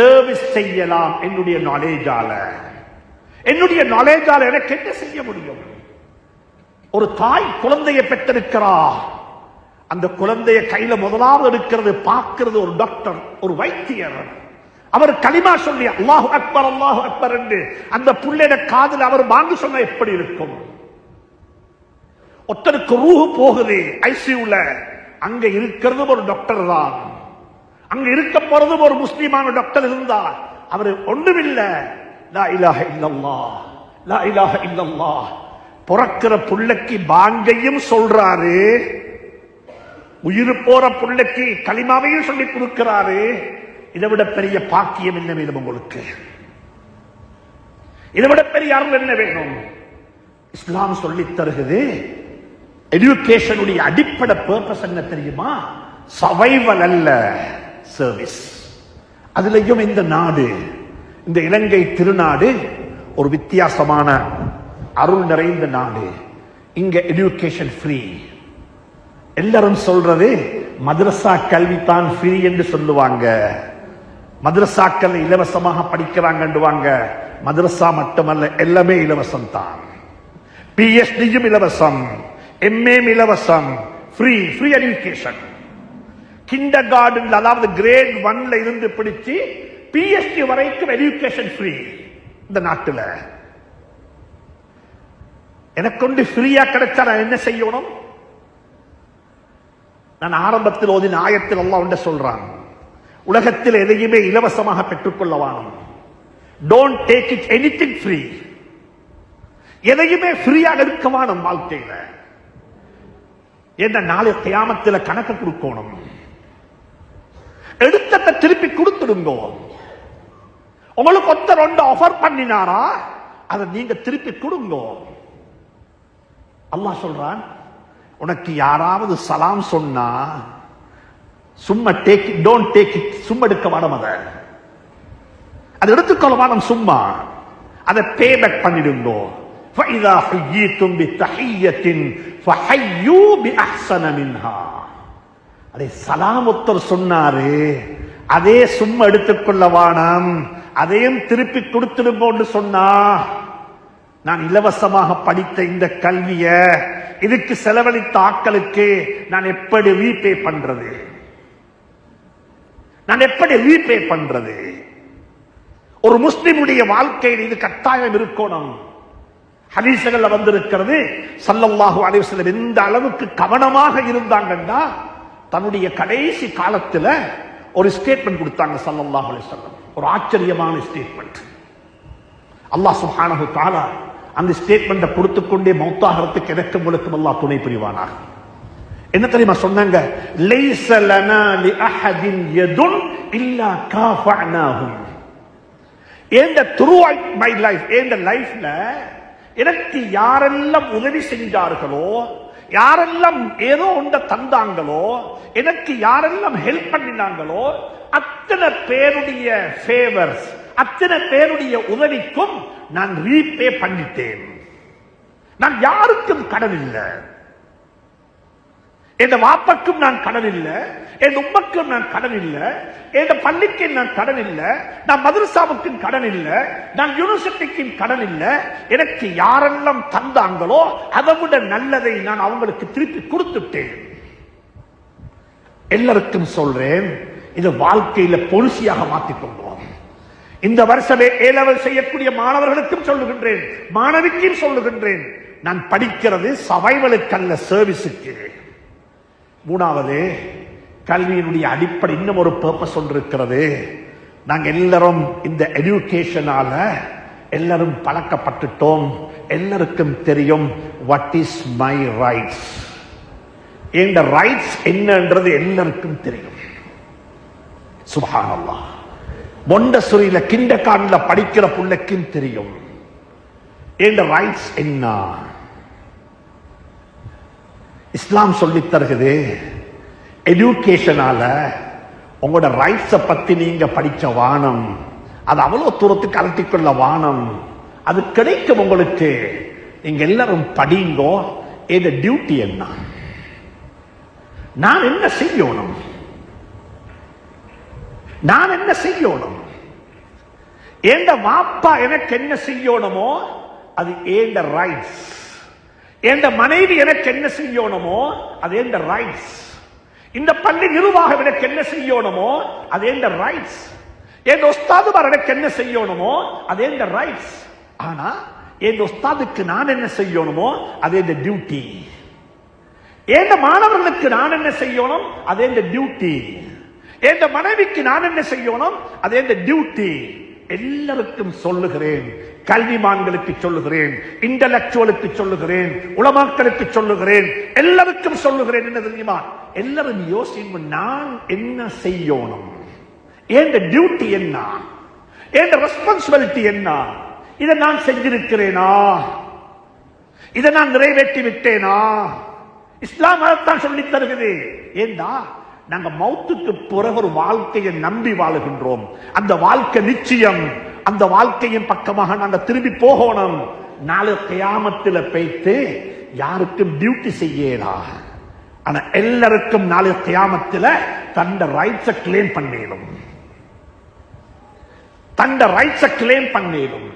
Service செய்யலாம். என்னுடைய நாலேஜால எனக்கு என்ன செய்ய முடியும்? ஒரு தாய் குழந்தையை பெற்றிருக்கிறா, அந்த குழந்தைய கையில முதலாவது எடுக்கிறது பார்க்கிறது ஒரு டாக்டர், ஒரு வைத்தியர். அவர் கலிமா சொல்லி அல்லாஹு அக்பர் அல்லாஹு அக்பர் என்று அந்த புள்ளைய காதுல அவர் வாங்கி சொன்ன எப்படி இருக்கும்? ஒருத்தருக்கு ரூஹு போகுது ஐசியூல, அங்க இருக்கிறது ஒரு டாக்டர் தான், அங்க இருக்க போறது ஒரு முஸ்லிமான டாக்டர் இருந்தார். அவர் ஒன்றுமில்ல, லா இலாஹ இல்லல்லாஹ் லா இலாஹ இல்லல்லாஹ். பிறக்கிற புள்ளைக்கு பாங்கையும் சொல்றாரு, உயிர் போற புள்ளைக்கு கலிமாவையும் சொல்லி கொடுக்கிறாரு. இதை விட பெரிய பாக்கியம் என்ன வேணும் உங்களுக்கு? இதை விட பெரிய அருள் என்ன வேணும்? இஸ்லாம் சொல்லி தருகிறது. எஜுகேஷனுடைய அடிப்படை பர்பஸ் என்ன தெரியுமா? சர்வைவல் அல்ல, சர்வீஸ். அதுலயும் இந்த நாடு, இந்த இலங்கை திருநாடு ஒரு வித்தியாசமான அருள் நிறைந்த நாடு. இங்க எஜுகேஷன் ஃப்ரீ. எல்லாரும் சொல்றது மதரசா கல்வி தான் ஃப்ரீ என்று சொல்லுவாங்க. மதரசாக்கள் இலவசமாக படிக்கிறாங்க. மதரசா மட்டுமல்ல, எல்லாமே இலவசம் தான். பிஎச்டியும் இலவசம், எம்ஏ இலவசம், ஃப்ரீ எஜுகேஷன். கிண்டர் கார்டன், அதாவது கிரேட் 1ல இருந்து பிடிச்சு பிஎச்டி வரைக்கும் எஜுகேஷன் ஃப்ரீ இந்த நாட்டில். எனக்கு கொண்டு ஃப்ரீயா கிடைச்சா நான் என்ன செய்யணும்? நான் ஆரம்பத்தில் ஓதின ஆயத்தில் அல்லாஹ் ஒன்றை சொல்றான், உலகத்தில் எதையுமே இலவசமாக பெற்றுக்கொள்ள வேணும். Don't take it anything free. எதையுமே ஃப்ரீயாக இருக்க வேணும் வாழ்க்கையில. என்ற நாளை கியாமத்தில் கணக்கு கொடுக்கணும். எடுத்ததை திருப்பி கொடுத்துடுங்க. உங்களுக்கு ஒருத்தர் ஒன்று ஆஃபர் பண்ணினாரா, அதை நீங்க திருப்பி கொடுங்க. அல்லாஹ் சொல்றான், உனக்கு யாராவது சலாம் சொன்னா சும்மா take it, don't take it. சும்மா எடுக்க வேணும், அதை எடுத்துக்கொள்ள வேணும். சும்மா அதை பே பேக் பண்ணிடுங்க. فَإِذَا حُيِّيتُمْ بِتَحِيَّةٍ فَحَيُّوا بِأَحْسَنَ مِنْهَا. அதே சலாமுத்தர் சொன்னாரு, அதே சும்மா எடுத்துக்கொள்ள வேணும், அதையும் திருப்பி கொடுத்துடுங்கன்னு சொன்னா, நான் இலவசமாக படித்த இந்த கல்விய இதுக்கு செலவழித்த ஆட்களுக்கு நான் எப்படி ரீபே பண்றது? நான் எப்படி ரீபே பண்றது? ஒரு முஸ்லிமுடைய வாழ்க்கையில் இது கட்டாயம் இருக்கணும். ஹதீஸ்கள்ல வந்திருக்கிறது, ஸல்லல்லாஹு அலைஹி வஸல்லம் எந்த அளவுக்கு கவனமாக இருந்தாங்கன்னா, தன்னுடைய கடைசி காலத்துல ஒரு ஸ்டேட்மெண்ட் கொடுத்தாங்க ஸல்லல்லாஹு அலைஹி வஸல்லம். ஒரு ஆச்சரியமான ஸ்டேட்மெண்ட். அல்லாஹ் சுப்ஹானஹு வ தஆலா அந்த ஸ்டேட்மெண்ட்டை கொடுத்துக்கொண்டே மௌத்தாகிறதுக்கு எனக்கு உங்களுக்கு அல்லாஹ் துணை புரிவானாக. என்ன தெரியுமா சொன்னாங்க? லைஸ லனா லி அஹதின் யதுன் இல்லா காஃபஅனாஹும். இந்த த்ரூ மை லைஃப், இந்த லைஃப்ல எனக்கு யாரெல்லாம் உதவி செஞ்சார்களோ, யாரெல்லாம் ஏதோ ஒன்றை தந்தாங்களோ, எனக்கு யாரெல்லாம் ஹெல்ப் பண்ணினாங்களோ, அத்தனை பேருடைய ஃபேவர்ஸ், அத்தனை பேருடைய உதவிக்கும் நான் ரீபே பண்ணிட்டேன். நான் யாருக்கும் கடன் இல்லை. என் வாப்பக்கும் நான் கடன் இல்லை, என் உம்மக்கும் நான் கடன் இல்லை, என் பள்ளிக்கு நான் கடன் இல்லை, நான் மதரசாவுக்கும் கடன் இல்லை, நான் யூனிவர்சிட்டிக்கும் கடன் இல்லை. எனக்கு யாரெல்லாம் தந்தாங்களோ அதை விட நல்லதை நான் அவங்களுக்கு திருப்பி கொடுத்துட்டேன். எல்லாருக்கும் சொல்றேன், இது வாழ்க்கையில பொலிசியாக மாற்றிக்கொண்டோம். இந்த வருஷமே ஏலவல் செய்யக்கூடிய மாணவர்களுக்கும் சொல்லுகின்றேன், மாணவிக்கும் சொல்லுகின்றேன், நான் படிக்கிறது சர்வைவலுக்கல்ல, சர்வீஸுக்கு. மூணாவது, கல்வியினுடைய அடிப்படை இன்னும் ஒரு பர்பஸ் ஒன்று இருக்கிறது. நாங்க எல்லாரும் இந்த எஜுகேஷனால எல்லாரும் பழக்கப்பட்டுட்டோம். எல்லாருக்கும் தெரியும் வாட் இஸ் மை ரைட்ஸ். இந்த ரைட்ஸ் என்னன்றது எல்லாருக்கும் தெரியும். சுப்ஹானல்லாஹ். மொண்டசுரியில கிண்டர்கார்டன்ல படிக்கிற புள்ளைக்கும் தெரியும் இந்த ரைட்ஸ் என்ன. இஸ்லாம் சொல்லி தருகிறது, எஜுகேஷனால உங்களோட ரைட்ஸ பத்தி நீங்க படிச்ச வானம், அது அவ்வளவு தூரத்துக்கு அலட்டிக்கொள்ள வானம், அது கிடைக்கும் உங்களுக்கு. நீங்க எல்லாரும் படிங்கோ. இந்த டியூட்டி என்ன, நான் என்ன செய்யணும், நான் என்ன செய்யணும்? ஏண்ட வாப்பா எனக்கு என்ன செய்யணுமோ அது ஏண்ட ரைட்ஸ். ஏண்ட மனைவி எனக்கு என்ன செய்யணுமோ அது ஏண்ட ரைட்ஸ். இந்த பள்ளி நிர்வாகம் எனக்கு என்ன செய்யணுமோ அது ஏண்ட ரைட்ஸ். என் உஸ்தாதுமார் எனக்கு என்ன செய்யணுமோ அது ஏண்ட ரைட்ஸ். ஆனா என் உஸ்தாதுக்கு நான் என்ன செய்யணுமோ அது என் டியூட்டி. என் மாணவர்களுக்கு நான் என்ன செய்யணும் அது என் டியூட்டி. என் மனைவிக்கு நான் என்ன செய்யணும் அது என் டியூட்டி. எல்லாருக்கும் சொல்லுகிறேன், கல்விமான்களுக்கு சொல்லுகிறேன், இன்டலெக்சுவலுக்கு சொல்லுகிறேன், உலமாக்களுக்கு சொல்லுகிறேன், எல்லாருக்கும் சொல்லுகிறேன். என்ன தெரியுமா? எல்லாரும் யோசிக்கும், நான் என்ன செய்யணும், என் டியூட்டி என்ன, என் ரெஸ்பான்சிபிலிட்டி என்ன, இதை நான் செஞ்சிருக்கிறேனா, இதை நான் நிறைவேற்றி விட்டேனா? இஸ்லாம் அதைத்தான் சொல்லி தருகிறது. ஏண்டா நாங்க மௌத்துக்கு பிறகு ஒரு வாழ்க்கையை நம்பி வாழுகின்றோம். அந்த வாழ்க்கை நிச்சயம். அந்த வாழ்க்கையின் பக்கமாக நாங்க திரும்பி போகணும். நாளை கியாமத்தில் போய்த்து யாருக்கும் டியூட்டி செய்யலா. ஆனா எல்லாருக்கும் நாளை கியாமத்தில் தந்த ரைட்ஸை கிளைம் பண்ணிடும். தந்த ரைட்ஸை கிளைம் பண்ணிடும்.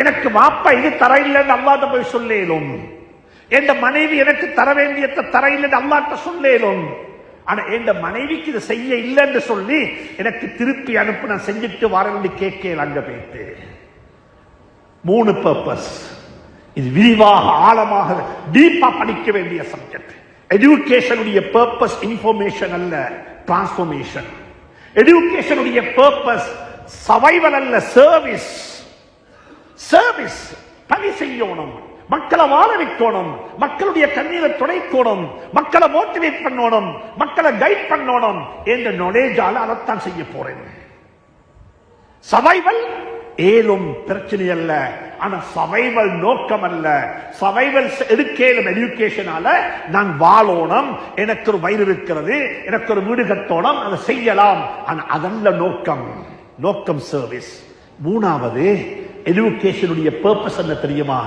எனக்கு வாப்பா இது தர இல்லைன்னு அல்லாட்ட போய் சொல்லேலும். என் மனைவி எனக்கு தர வேண்டியதை தர இல்லைன்னு அல்லாட்ட சொல்லேலும். ஆனா என் மனைவிக்கு இதை செய்ய இல்லைன்னு சொல்லி எனக்கு திருப்பி அனுப்பு, நான் செஞ்சுட்டு வரேன் கேட்கல. அங்க போயிட்டு 3 பர்பஸ். இது விரிவாக ஆழமாக டீப்பா படிக்க வேண்டிய சப்ஜெக்ட். எஜுகேஷனுடைய பர்பஸ் இன்ஃபர்மேஷன் அல்ல, டிரான்ஸ்ஃபர்மேஷன். எஜுகேஷனுடைய பர்பஸ் சர்வைவல் அல்ல, சர்வீஸ். சர்வீஸ் பணி செய்யணும், மக்களை வாழ வைக்கணும், மக்களுடைய கண்ணீரை துடைக்கணும், மக்களை மோட்டிவேட் பண்ணணும், மக்களை கைட் பண்ணணும் என்ற நாலேஜால அதைத்தான் செய்ய போறேன். சர்வைவல் ஏலும் பிரச்சனை அல்ல, ஆனா சர்வைவல் நோக்கம் அல்ல. சர்வைவல் எடுக்கலும் எஜுகேஷனால நான் வாழணும், எனக்கு ஒரு வயிறு இருக்கிறது, எனக்கு ஒரு வீடு கட்டணும், அதை செய்யலாம். ஆனா அதல்ல நோக்கம். நோக்கம் சர்வீஸ். 3வது எஜுகேஷனுடைய பர்பஸ் என்ன தெரியுமா?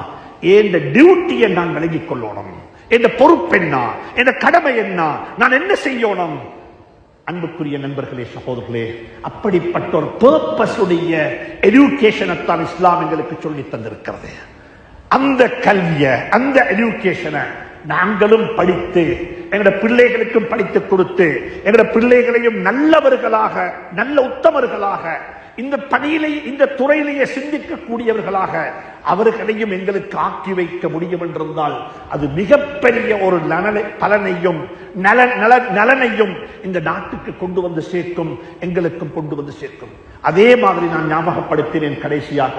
என் டியூட்டியை நான் விளங்கிக் கொள்ளணும். என் பொறுப்பு என்ன, என் கடமை என்ன, நான் என்ன செய்யணும்? அன்புக்குரிய நண்பர்களே, சகோதரர்களே, அப்படிப்பட்ட ஒரு பர்பஸ் உடைய எஜுகேஷனைத்தான் இஸ்லாம் எங்களுக்கு சொல்லி தந்திருக்கிறது. அந்த கல்விய, அந்த எஜுகேஷனை நாங்களும் படித்து எங்களுடைய பிள்ளைகளுக்கும் படித்துக் கொடுத்து எங்களுடைய பிள்ளைகளையும் நல்லவர்களாக, நல்ல உத்தமர்களாக, இந்த பணியிலே, இந்த துறையிலேயே சிந்திக்கக்கூடியவர்களாக அவர்களையும் எங்களுக்கு ஆக்கி வைக்க முடியும் என்றிருந்தால் அது மிகப்பெரிய ஒரு பலனையும் நலனையும் இந்த நாட்டுக்கு கொண்டு வந்து சேர்க்கும், எங்களுக்கும் கொண்டு வந்து சேர்க்கும். அதே மாதிரி நான் ஞாபகப்படுத்தினேன் கடைசியாக,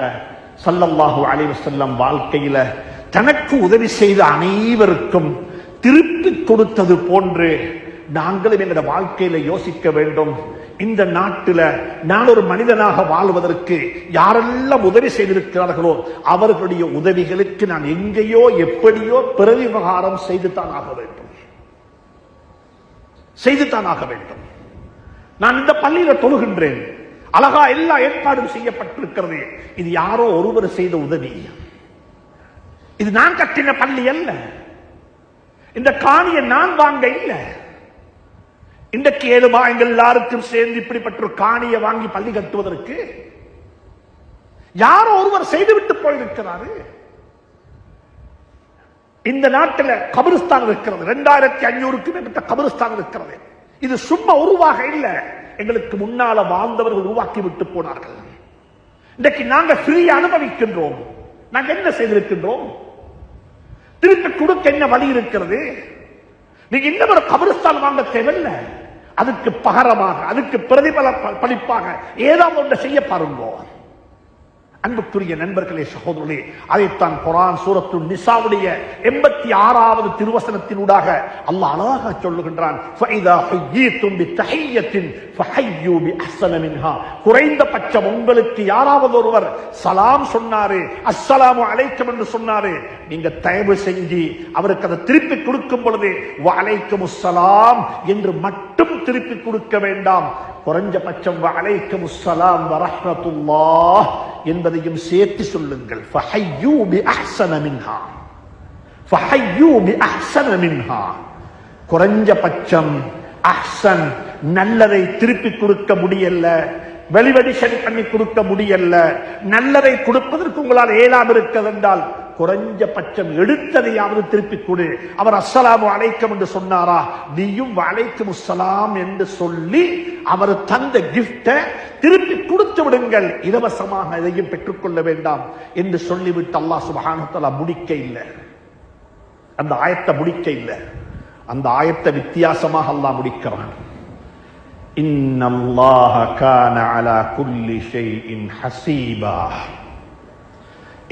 ஸல்லல்லாஹு அலைஹி வஸல்லம் வாழ்க்கையில தனக்கு உதவி செய்த அனைவருக்கும் திருப்பி கொடுத்தது போன்று நாங்களும் எங்களுடைய வாழ்க்கையில யோசிக்க வேண்டும். இந்த நாட்டில் நான் ஒரு மனிதனாக வாழ்வதற்கு யாரெல்லாம் உதவி செய்திருக்கிறார்களோ அவர்களுடைய உதவிகளுக்கு நான் எங்கேயோ எப்படியோ பிரதிபகாரம் செய்துதான் ஆக வேண்டும். செய்துதான் ஆக வேண்டும். நான் இந்த பள்ளியில தொழுகின்றேன், அழகா எல்லா ஏற்பாடும் செய்யப்பட்டிருக்கிறது. இது யாரோ ஒருவர் செய்த உதவி. இது நான் கட்டின பள்ளி அல்ல. இந்த காணியை நான் வாங்க இல்லை. இன்றைக்கு ஏழுமா எங்கள் எல்லாருக்கும் சேர்ந்து இப்படிப்பட்ட ஒரு காணியை வாங்கி பள்ளி கட்டுவதற்கு யாரோ ஒருவர் செய்துவிட்டு போயிருக்கிறாரு. இந்த நாட்டில் கபிரிஸ்தான் இருக்கிறது, 2500க்கும் மேற்பட்ட கபிரிஸ்தான் இருக்கிறது. இது சும்மா உருவாக இல்லை, எங்களுக்கு முன்னால வாழ்ந்தவர்கள் உருவாக்கி விட்டு போனார்கள். இன்றைக்கு நாங்க ஃப்ரீ அனுபவிக்கின்றோம். நாங்க என்ன செய்திருக்கின்றோம்? திருப்பி கொடுக்க என்ன வழி இருக்கிறது? நீங்க இன்னும் ஒரு கபிரிஸ்தான் வாங்க தேவையில்லை. அதுக்கு பகரமாக, அதுக்கு பிரதிபலிப்பாக ஏதாவது ஒன்று செய்ய பாருங்க. அன்புக்குரிய நண்பர்களே, சகோதரர்களே, அதைத்தான் குர்ஆன் சூரத்து நிசாவுடைய 86வது திருவசனத்தினூடாக அல்லாஹ் அழகாக சொல்லுகின்றான். ஃபைதா ஹுய்யிதும் பித்தஹிய்யத்தின் ஃபஹய்யு பிஅஹ்ஸன மின்ஹா. குறைந்தபட்சம் உங்களுக்கு யாராவது ஒருவர் சலாம் சொன்னாரு, அஸ்ஸலாமு அலைக்கும் என்று சொன்னாரு, நீங்க தயவு செஞ்சு அவருக்கு அதை திருப்பி கொடுக்கும் பொழுது வஅலைக்குமுஸ் ஸலாம் என்று மட்டும் திருப்பி கொடுக்க வேண்டாம். குறைஞ்சபட்சம் வஅலைக்குமுஸ் ஸலாம் வரஹ்மத்துல்லாஹ் என்பதையும் சேர்த்து சொல்லுங்கள். ஃபஹய்யு பிஅஹ்ஸன மின்ஹா. ஃபஹய்யு பிஅஹ்ஸன மின்ஹா. குறைஞ்சபட்சம் அஹ்ஸன் நல்லதை திருப்பி கொடுக்க முடியல, வெளிவடி சரி பண்ணி கொடுக்க முடியல, நல்லதை கொடுப்பதற்கு உங்களால் ஏலாம் இருக்கிறது என்றால் குறைஞ்சபட்சம் எடுத்ததையாவது திருப்பி கொடு. அவர் அஸ்ஸலாமு அலைக்கும் என்று சொன்னாரா, நீயும் வலைக்கும் அஸ்ஸலாம் என்று சொல்லி அவர் தந்த கிஃப்ட திருப்பி கொடுத்து விடுங்கள், இலவசமாக எதையும் பெற்றுக்கொள்ள வேண்டாம் என்று சொல்லிவிட்டு அல்லாஹ் சுப்ஹானஹு வ தஆலா முடிக்க இல்லை, அந்த ஆயத்தை முடிக்க இல்லை. அந்த ஆயத்தை வித்தியாசமாக அல்லாஹ் முடிக்கிறான். இன்னல்லாஹ கான அலா குல்லி ஷைஇன் ஹஸீபா.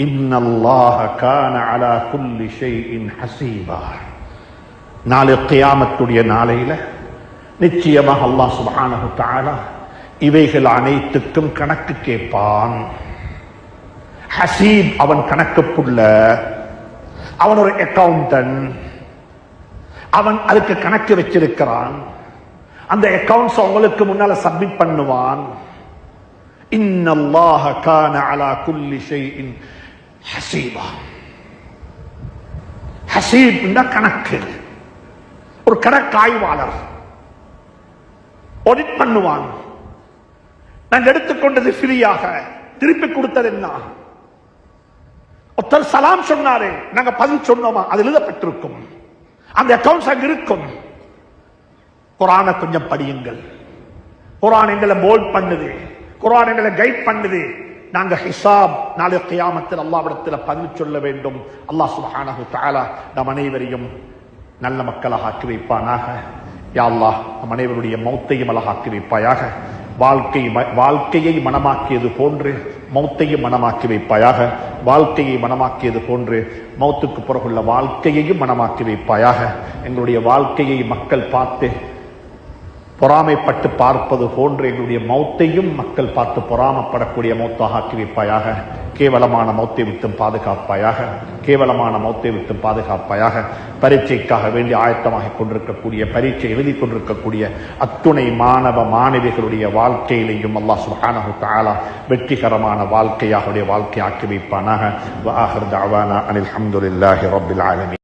இன்னல்லாஹ கான அலா குல்லி ஷைஇன் ஹஸீபா. நாளை கியாமத்துடைய நாளையில நிச்சயமாக அல்லாஹ் சுப்ஹானஹு வ தஆலா இவைகள் அனைத்துக்கும் கணக்கு கேட்பான். ஹசீப் அவன் கணக்கு புள்ள, அவன் ஒரு அக்கவுண்டன்ட், அவன் அதுக்கு கணக்கு வச்சிருக்கிறான். அந்த அக்கவுண்ட்ஸ் உங்களுக்கு முன்னால சப்மிட் பண்ணுவான். இன்னல்லாஹ கான அலா குல்லி ஷைஇன் ஹஸீபா. ஹசீப் கணக்கு, ஒரு கணக்காய்வாளர் ஆடிட் பண்ணுவான். நாங்க எடுத்துக்கொண்டது ஃப்ரீயாக, திருப்பி கொடுத்தது என்ன? ஒருத்தர் சலாம் சொன்னாரு, நாங்க பதில் சொன்னோமா, அது எழுதப்பட்டிருக்கும், அந்த அக்கவுண்ட்ஸ் அங்க இருக்கும். குர்ஆனை கொஞ்சம் படியுங்கள். குர்ஆன் எங்களை போல்ட் பண்ணுது, குர்ஆன் எங்களை கைட் பண்ணுது. நாங்க ஹிசாப் நாளை கியாமத்தில் அல்லாஹ்விடத்தில் பதில் சொல்ல வேண்டும். அல்லாஹ் சுப்ஹானஹு வ தஆலா நம் அனைவரையும் நல்ல மக்களாக ஆக்கி வைப்பானாக. யா அல்லாஹ், நம் அனைவருடைய மௌத்தையும் அழகாக்கி வைப்பாயாக. வாழ்க்கையை மனமாக்கியது போன்று மௌத்தையும் மனமாக்கி வைப்பாயாக. வாழ்க்கையை மனமாக்கியது போன்று மௌத்துக்கு பிறகுள்ள வாழ்க்கையையும் மனமாக்கி வைப்பாயாக. எங்களுடைய வாழ்க்கையை மக்கள் பார்த்து பொறாமைப்பட்டு பார்ப்பது போன்று எங்களுடைய மௌத்தையும் மக்கள் பார்த்து பொறாமப்படக்கூடிய மௌத்தாக ஆக்கி வைப்பாயாக. கேவலமான மௌத்தை விட்டும் பாதுகாப்பாயாக. கேவலமான மௌத்தை விட்டும் பாதுகாப்பாயாக. பரீட்சைக்காக வேண்டி ஆயத்தமாக கொண்டிருக்கக்கூடிய, பரீட்சை எழுதி கொண்டிருக்கக்கூடிய அத்துணை மாணவ மாணவிகளுடைய வாழ்க்கையிலையும் அல்லாஹ் சுப்ஹானஹு வ தஆலா வெற்றிகரமான வாழ்க்கையாக வாழ்க்கை ஆக்கி வைப்பானாக. வ ஆகிர் தஅவானா அனில் ஹம்துலில்லாஹி ரப்பில் ஆலமீன்.